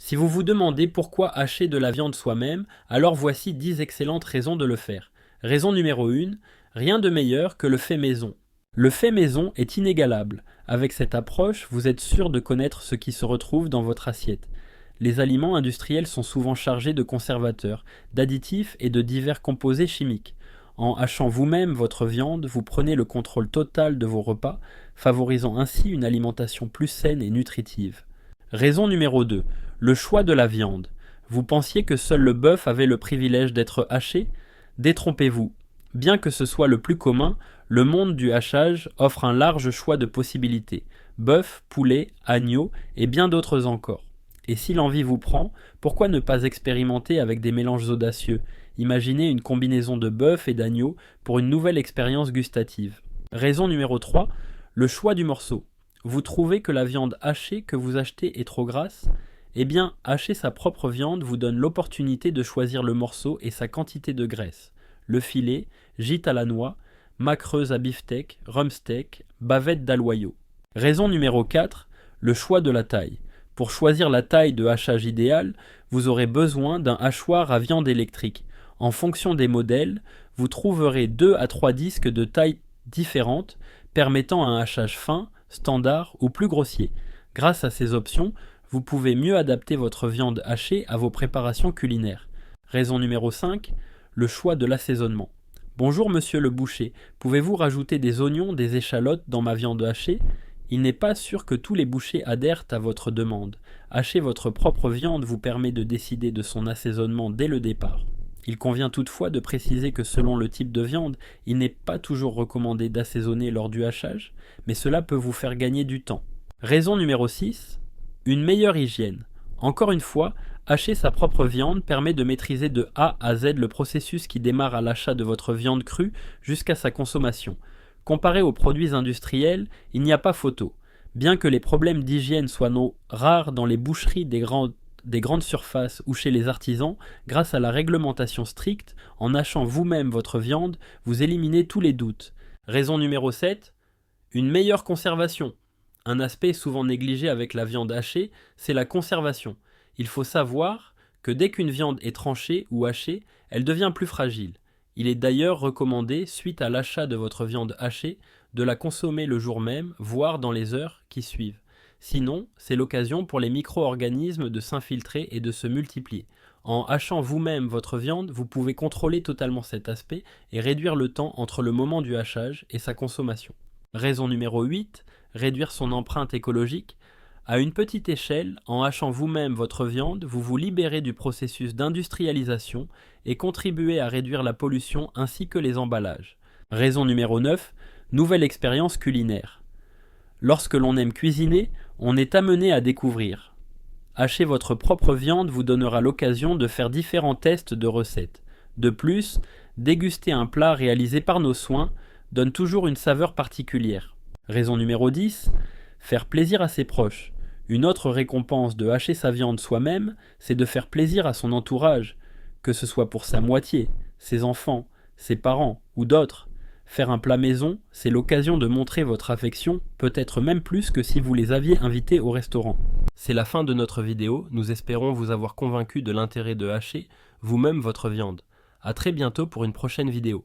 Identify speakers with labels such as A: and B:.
A: Si vous vous demandez pourquoi hacher de la viande soi-même, alors voici 10 excellentes raisons de le faire. Raison numéro 1, rien de meilleur que le fait maison. Le fait maison est inégalable. Avec cette approche, vous êtes sûr de connaître ce qui se retrouve dans votre assiette. Les aliments industriels sont souvent chargés de conservateurs, d'additifs et de divers composés chimiques. En hachant vous-même votre viande, vous prenez le contrôle total de vos repas, favorisant ainsi une alimentation plus saine et nutritive. Raison numéro 2. Le choix de la viande. Vous pensiez que seul le bœuf avait le privilège d'être haché? Détrompez-vous. Bien que ce soit le plus commun, le monde du hachage offre un large choix de possibilités. Bœuf, poulet, agneau et bien d'autres encore. Et si l'envie vous prend, pourquoi ne pas expérimenter avec des mélanges audacieux? Imaginez une combinaison de bœuf et d'agneau pour une nouvelle expérience gustative. Raison numéro 3. Le choix du morceau. Vous trouvez que la viande hachée que vous achetez est trop grasse? Eh bien, hacher sa propre viande vous donne l'opportunité de choisir le morceau et sa quantité de graisse. Le filet, gîte à la noix, macreuse à beefsteak, rumsteak, bavette d'aloyau. Raison numéro 4, le choix de la taille. Pour choisir la taille de hachage idéale, vous aurez besoin d'un hachoir à viande électrique. En fonction des modèles, vous trouverez 2 à 3 disques de taille différentes, permettant un hachage fin, standard ou plus grossier. Grâce à ces options, vous pouvez mieux adapter votre viande hachée à vos préparations culinaires. Raison numéro 5, le choix de l'assaisonnement. Bonjour monsieur le boucher, pouvez-vous rajouter des oignons, des échalotes dans ma viande hachée? Il n'est pas sûr que tous les bouchers adhèrent à votre demande. Hacher votre propre viande vous permet de décider de son assaisonnement dès le départ. Il convient toutefois de préciser que selon le type de viande, il n'est pas toujours recommandé d'assaisonner lors du hachage, mais cela peut vous faire gagner du temps. Raison numéro 6, une meilleure hygiène. Encore une fois, hacher sa propre viande permet de maîtriser de A à Z le processus qui démarre à l'achat de votre viande crue jusqu'à sa consommation. Comparé aux produits industriels, il n'y a pas photo. Bien que les problèmes d'hygiène soient rares dans les boucheries des grandes surfaces ou chez les artisans, grâce à la réglementation stricte, en hachant vous-même votre viande, vous éliminez tous les doutes. Raison numéro 7, une meilleure conservation. Un aspect souvent négligé avec la viande hachée, c'est la conservation. Il faut savoir que dès qu'une viande est tranchée ou hachée, elle devient plus fragile. Il est d'ailleurs recommandé, suite à l'achat de votre viande hachée, de la consommer le jour même, voire dans les heures qui suivent. Sinon, c'est l'occasion pour les micro-organismes de s'infiltrer et de se multiplier. En hachant vous-même votre viande, vous pouvez contrôler totalement cet aspect et réduire le temps entre le moment du hachage et sa consommation. Raison numéro 8, réduire son empreinte écologique. À une petite échelle, en hachant vous-même votre viande, vous vous libérez du processus d'industrialisation et contribuez à réduire la pollution ainsi que les emballages. Raison numéro 9, nouvelle expérience culinaire. Lorsque l'on aime cuisiner, on est amené à découvrir. Hacher votre propre viande vous donnera l'occasion de faire différents tests de recettes. De plus, déguster un plat réalisé par nos soins donne toujours une saveur particulière. Raison numéro 10, faire plaisir à ses proches. Une autre récompense de hacher sa viande soi-même, c'est de faire plaisir à son entourage, que ce soit pour sa moitié, ses enfants, ses parents ou d'autres. Faire un plat maison, c'est l'occasion de montrer votre affection, peut-être même plus que si vous les aviez invités au restaurant. C'est la fin de notre vidéo, nous espérons vous avoir convaincu de l'intérêt de hacher vous-même votre viande. À très bientôt pour une prochaine vidéo.